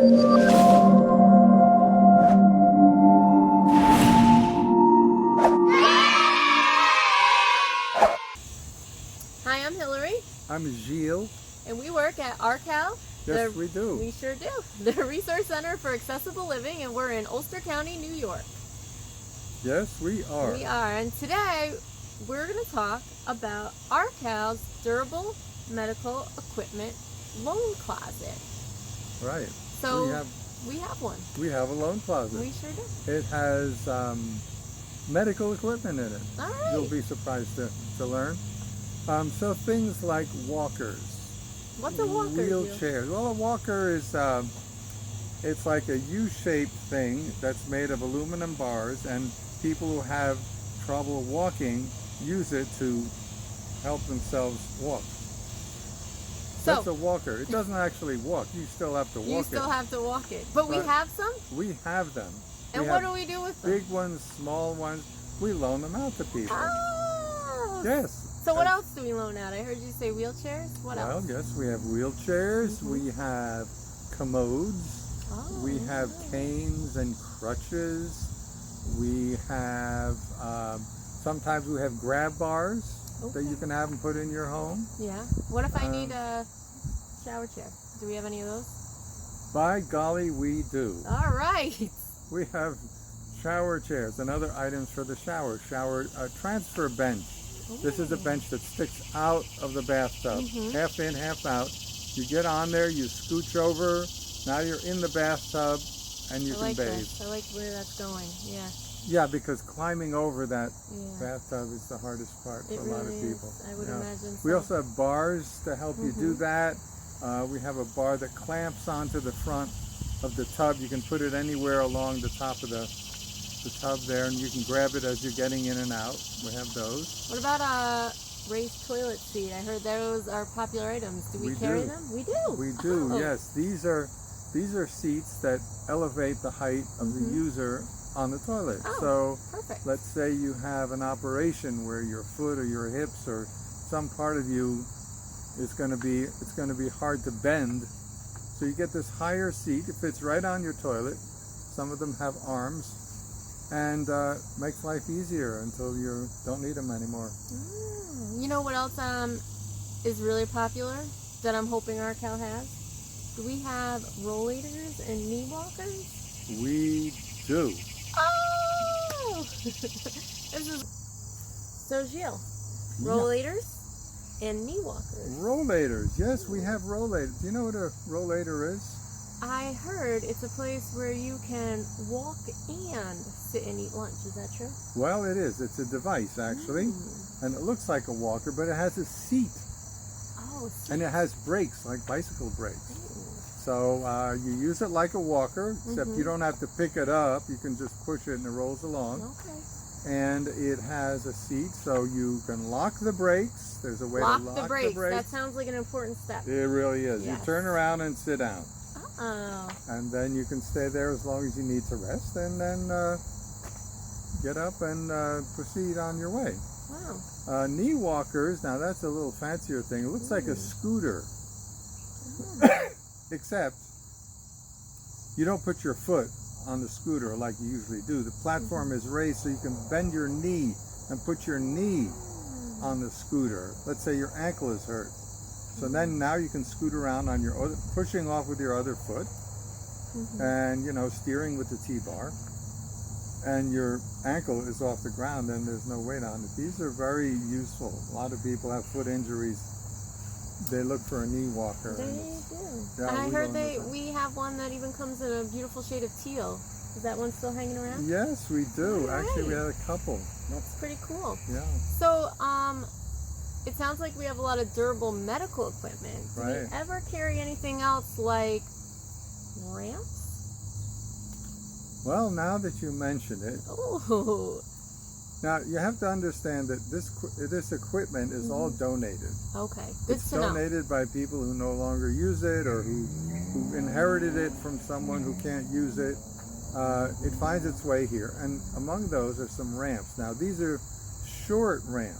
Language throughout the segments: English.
Hi, I'm Hillary. I'm Gilles. And we work at RCAL. Yes, we do. We sure do. The Resource Center for Accessible Living, and we're in Ulster County, New York. Yes, we are. We are. And today we're going to talk about RCAL's Durable Medical Equipment Loan Closet. Right. So we have one. We have a loan closet. We sure do. It has medical equipment in it. All right. You'll be surprised to learn. So things like walkers. What's a walker? Wheelchairs. Well, a walker is it's like a U-shaped thing that's made of aluminum bars, and people who have trouble walking use it to help themselves walk. So, that's a walker. It doesn't actually walk. You still have to walk it. You still have to walk it. But we have some? We have them. And what do we do with them? Big ones, small ones. We loan them out to people. Oh! Yes. So what else do we loan out? I heard you say wheelchairs. What else? Well, yes, we have wheelchairs. We have commodes. Oh, we have canes and crutches. We have, sometimes we have grab bars that you can have and put in your home. Yeah. What if I need a shower chair? Do we have any of those? By golly, we do. All right. We have shower chairs and other items for the shower. Transfer bench. Ooh. This is a bench that sticks out of the bathtub, half in, half out. You get on there, you scooch over. Now you're in the bathtub, and you can bathe. I like where that's going. Yeah. Yeah, because climbing over that bathtub is the hardest part for a lot of people. I would imagine. We also have bars to help you do that. We have a bar that clamps onto the front of the tub. You can put it anywhere along the top of the tub there, and you can grab it as you're getting in and out. We have those. What about a raised toilet seat? I heard those are popular items. Do we carry them? We do. We do. Yes, these are seats that elevate the height of the user on the toilet. Oh, so perfect. let's say you have an operation where your foot or your hips or some part of you is going to be hard to bend. So you get this higher seat. It fits right on your toilet. Some of them have arms, and makes life easier until you don't need them anymore. You know what else is really popular that I'm hoping RCAL has? Do we have rollators and knee walkers? We do. Oh! So Gilles, rollators and knee walkers. Rollators, yes, we have rollators. Do you know what a rollator is? I heard it's a place where you can walk and sit and eat lunch. Is that true? Well, it is. It's a device, actually. And it looks like a walker, but it has a seat. Oh, and it has brakes, like bicycle brakes. So you use it like a walker, except you don't have to pick it up. You can just push it and it rolls along. Okay. And it has a seat, so you can lock the brakes. There's a way to lock the brakes. That sounds like an important step. It really is. Yes. You turn around and sit down. Oh. And then you can stay there as long as you need to rest, and then get up and proceed on your way. Wow. Knee walkers, now that's a little fancier thing. It looks like a scooter. Except you don't put your foot on the scooter like you usually do. The platform is raised so you can bend your knee and put your knee on the scooter. Let's say your ankle is hurt. So then now you can scoot around on your other, pushing off with your other foot, and steering with the T-bar, and your ankle is off the ground and there's no weight on it. These are very useful. A lot of people have foot injuries. They look for a knee walker. They do. Yeah, and I heard we have one that even comes in a beautiful shade of teal. Is that one still hanging around? Yes, we do. All Actually, right. we had a couple. That's pretty cool. Yeah. So, it sounds like we have a lot of durable medical equipment. Do we ever carry anything else like ramps? Well, now that you mention it. Oh. Now, you have to understand that this equipment is all donated. Okay, good it's to know. It's donated by people who no longer use it, or who inherited it from someone who can't use it. It finds its way here, and among those are some ramps. Now, these are short ramps.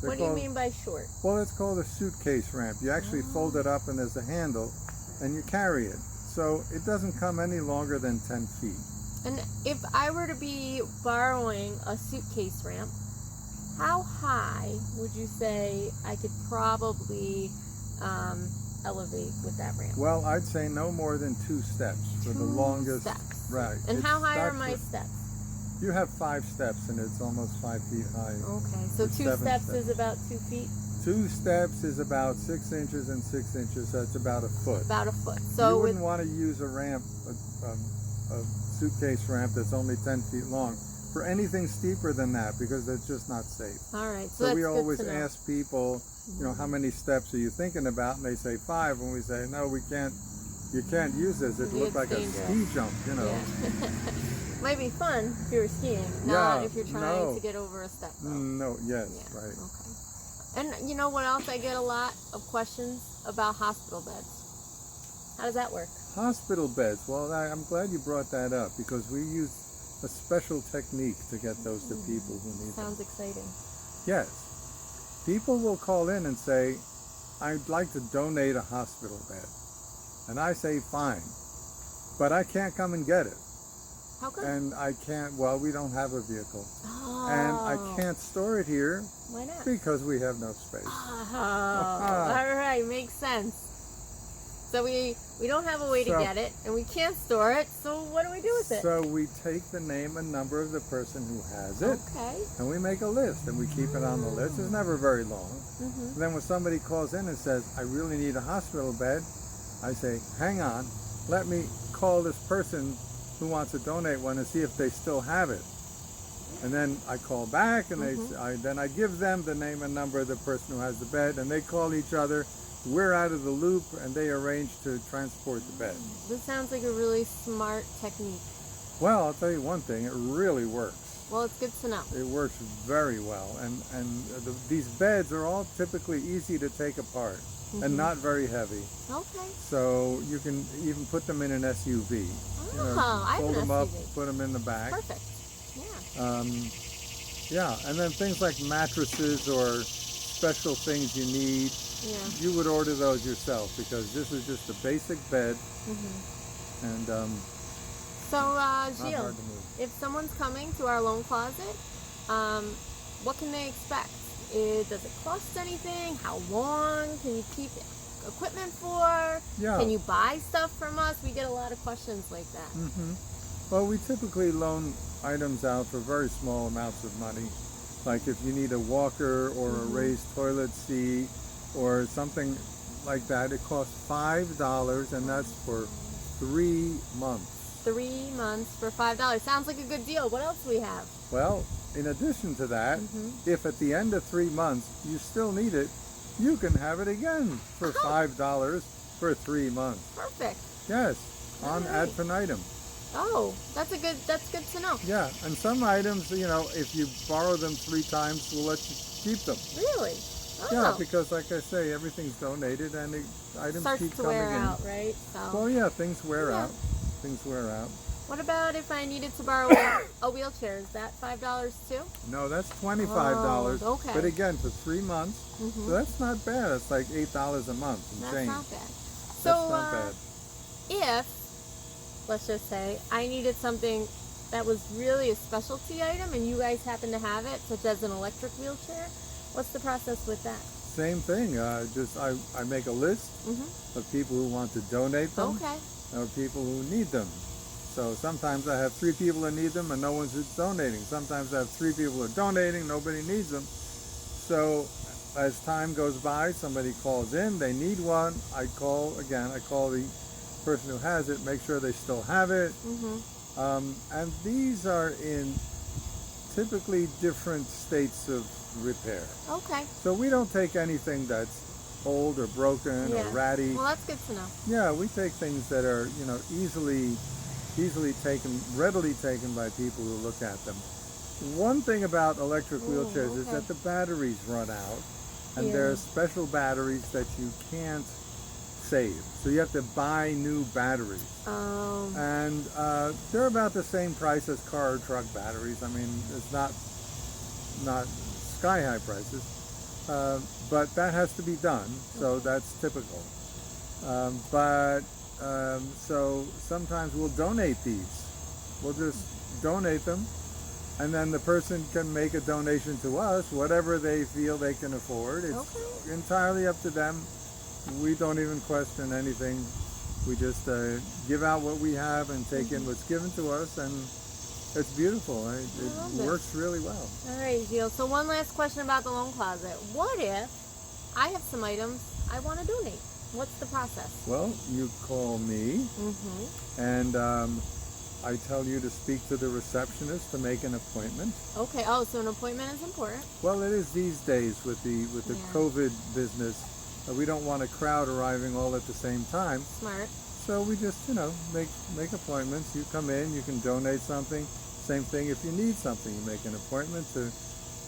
What do you mean by short? Well, it's called a suitcase ramp. You actually fold it up, and there's a handle, and you carry it. So it doesn't come any longer than 10 feet. And if I were to be borrowing a suitcase ramp, how high would you say I could probably elevate with that ramp? Well, I'd say no more than 2 steps for the longest. Steps. Right. And how high are that's my what- steps? You have 5 steps, and it's almost 5 feet high. Okay, so Or 2 7 steps steps. is about 2 feet? 2 steps is about 6 inches and 6 inches, so it's about a foot. About a foot. You So wouldn't with, want to use a ramp, a suitcase ramp that's only 10 feet long for anything steeper than that, because that's just not safe. all right, So so that's we good always to know. ask people, you know, how many steps are you thinking about? And they say 5, and we say, no, we can't. You can't use this. It looks It's like dangerous. a ski jump, you know. Yeah. Might be fun if you're skiing, not Yeah, if you're trying no. to get over a step. Though. No, yes, Yeah, right. okay. And you know what else? I get a lot of questions about hospital beds. How does that work? Hospital beds. Well, I'm glad you brought that up, because we use a special technique to get those to people who need them. Sounds exciting. Yes. People will call in and say, I'd like to donate a hospital bed. And I say, fine. But I can't come and get it. How come? And I can't, well, we don't have a vehicle. Oh. And I can't store it here Why not? because we have no space. Oh, all right, makes sense. So we don't have a way to So- get it, and we can't store it. So what do we do with it? So we take the name and number of the person who has it, Okay. and we make a list, and we keep it on the list. It's never very long. Mhm. And then when somebody calls in and says, I really need a hospital bed, I say, hang on, let me call this person who wants to donate one and see if they still have it. And then I call back, and then I give them the name and number of the person who has the bed, and they call each other. We're out of the loop, and they arrange to transport the bed. This sounds like a really smart technique. Well, I'll tell you one thing, it really works. Well, it's good to know. It works very well, and these beds are all typically easy to take apart and not very heavy. Okay. So you can even put them in an SUV. Oh, I have fold an them up, SUV. put them in the back. Perfect. Yeah. Yeah, and then things like mattresses or special things you need, Yeah. you would order those yourself, because this is just a basic bed, and So, not Gilles, hard to move. if someone's coming to our loan closet, what can they expect? Does it cost anything? How long can you keep equipment for? Yeah. Can you buy stuff from us? We get a lot of questions like that. Well, we typically loan items out for very small amounts of money. Like if you need a walker or a raised toilet seat or something like that, it costs $5, and that's for 3 months. 3 months for $5. Sounds like a good deal. What else do we have? Well, in addition to that, if at the end of 3 months you still need it, you can have it again for $5 for 3 months. Perfect. Yes, on All ad right. infinitum. Oh, that's good to know. Yeah, and some items, you know, if you borrow them 3 times, we'll let you keep them. Really? Oh. Yeah, because like I say, everything's donated and the items starts keep to coming wear in. out, right? So. Well, yeah, things wear Yeah. out. Things wear out. What about if I needed to borrow a wheelchair? Is that $5 too? No, that's $25. Oh, okay. But again, for 3 months, so that's not bad. It's like $8 a month and That's change. not bad. That's So, not bad. if, let's just say, I needed something that was really a specialty item and you guys happen to have it, such as an electric wheelchair, what's the process with that? Same thing. I make a list of people who want to donate them, Okay. or people who need them. So sometimes I have 3 people that need them and no one's donating. Sometimes I have 3 people who are donating, nobody needs them. So as time goes by, somebody calls in, they need one. I call the person who has it, make sure they still have it. And these are in typically different states of repair. Okay. So we don't take anything that's old or broken or ratty. Well, that's good to know. Yeah, we take things that are, you know, easily taken, readily taken by people who look at them. One thing about electric wheelchairs is that the batteries run out, and there are special batteries that you can't save. So you have to buy new batteries. Oh. And they're about the same price as car or truck batteries. I mean, it's not sky-high prices, but that has to be done, so that's typical. But So sometimes we'll donate these. We'll just donate them, and then the person can make a donation to us, whatever they feel they can afford. It's entirely up to them. We don't even question anything. We just give out what we have and take in what's given to us, and it's beautiful. It works really well. All right, Gilles. So one last question about the loan closet. What if I have some items I want to donate? What's the process? Well, you call me, and I tell you to speak to the receptionist to make an appointment. Okay. Oh, so an appointment is important. Well, it is these days with the COVID business. We don't want a crowd arriving all at the same time. Smart. So we just, make appointments. You come in, you can donate something. Same thing if you need something, you make an appointment to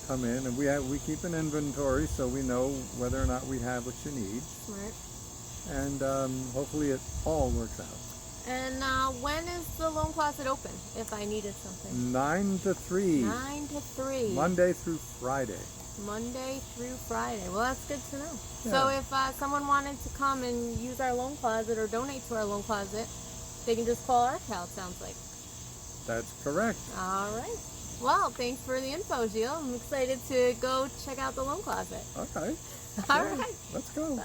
come in, and we keep an inventory so we know whether or not we have what you need. Smart. And hopefully it all works out. And when is the loan closet open if I needed something? 9 to 3. 9 to 3. Monday through Friday. Monday through Friday. Well, that's good to know. Yeah. So if someone wanted to come and use our loan closet or donate to our loan closet, they can just call RCAL, it sounds like. That's correct. All right. Well, thanks for the info, Gilles. I'm excited to go check out the loan closet. Okay. All right. Let's go. Bye.